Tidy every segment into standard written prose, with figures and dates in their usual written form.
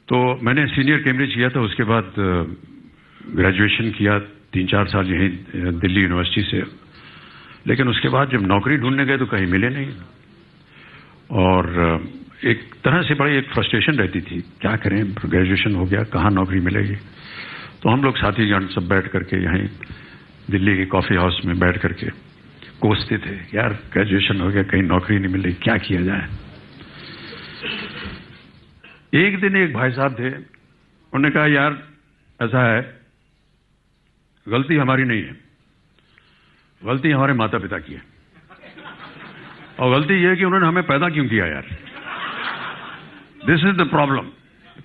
तो मैंने senior Cambridge किया था, उसके बाद ग्रेजुएशन किया 3-4 साल यहीं दिल्ली यूनिवर्सिटी से। लेकिन उसके बाद जब नौकरी ढूंढने गए तो कहीं मिले नहीं, और एक तरह से बड़ी एक फ्रस्ट्रेशन रहती थी, क्या करें, ग्रेजुएशन हो गया, कहाँ नौकरी मिलेगी। तो हम लोग साथीगण सब बैठ करके यहीं दिल्ली के कॉफी हाउस में बैठ करके कोसते थे, यार ग्रेजुएशन हो गया, कहीं नौकरी नहीं मिल रही, क्या किया जाए। एक दिन एक भाई साहब थे, उन्होंने कहा यार ऐसा है, गलती हमारी नहीं है, गलती हमारे माता पिता की है, और गलती यह है कि उन्होंने हमें पैदा क्यों किया यार, दिस इज द प्रॉब्लम।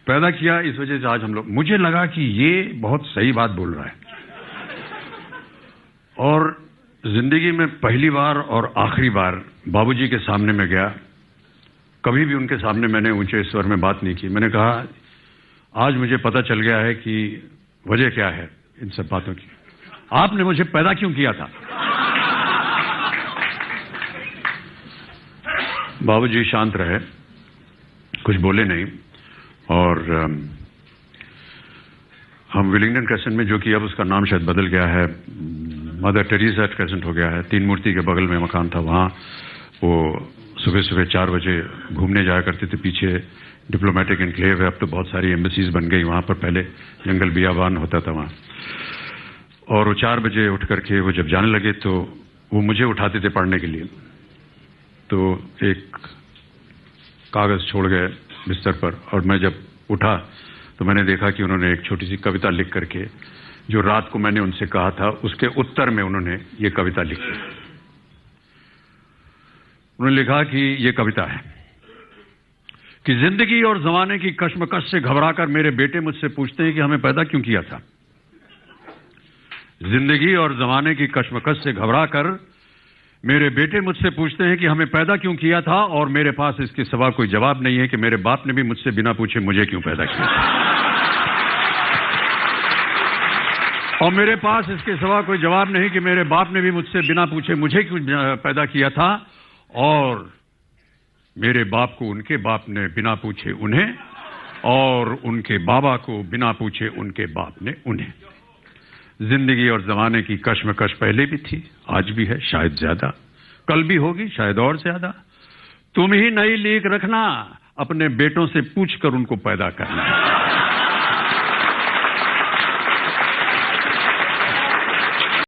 पैदा किया इस वजह से आज हम लोग। मुझे लगा कि ये बहुत सही बात बोल रहा है, और जिंदगी में पहली बार और आखिरी बार बाबूजी के सामने में गया। कभी भी उनके सामने मैंने ऊंचे स्वर में बात नहीं की। मैंने कहा आज मुझे पता चल गया है कि वजह क्या है इन सब बातों की, आपने मुझे पैदा क्यों किया था। बाबूजी शांत रहे, कुछ बोले नहीं, और हम विलिंगडन क्रेसेंट में, जो कि अब उसका नाम शायद बदल गया है, मदर टेरेसा क्रेसेंट हो गया है, 3 मूर्ति के बगल में मकान था, वहां वो सुबह सुबह 4 बजे घूमने जाया करते थे। पीछे डिप्लोमेटिक एनक्लेव है, अब तो बहुत सारी एम्बेसीज बन गई वहां पर, पहले जंगल बियाबान होता था वहां। और वो 4 बजे उठ करके वो जब जाने लगे तो वो मुझे उठाते थे पढ़ने के लिए। तो एक कागज छोड़ गए बिस्तर पर, और मैं जब उठा तो मैंने देखा कि उन्होंने एक छोटी सी कविता लिख करके, जो रात को मैंने उनसे कहा था, उसके उत्तर में उन्होंने ये कविता लिखी। उन्होंने लिखा कि ये कविता है कि जिंदगी और जमाने की कश्मकश से घबराकर मेरे बेटे मुझसे पूछते हैं कि हमें पैदा क्यों किया था। जिंदगी और जमाने की कश्मकश से घबराकर मेरे बेटे मुझसे पूछते हैं कि हमें पैदा क्यों किया था, और मेरे पास इसके सिवा कोई जवाब नहीं है कि मेरे बाप ने भी मुझसे बिना पूछे मुझे क्यों पैदा किया था। और मेरे पास इसके सिवा कोई जवाब नहीं कि मेरे बाप ने भी मुझसे बिना पूछे मुझे क्यों पैदा किया था, और मेरे बाप को उनके बाप ने बिना पूछे उन्हें, और उनके बाबा को बिना पूछे उनके बाप ने उन्हें। जिंदगी और जमाने की कश्मकश पहले भी थी, आज भी है, शायद ज्यादा, कल भी होगी, शायद और ज्यादा। तुम ही नई लीक रखना, अपने बेटों से पूछकर उनको पैदा करना।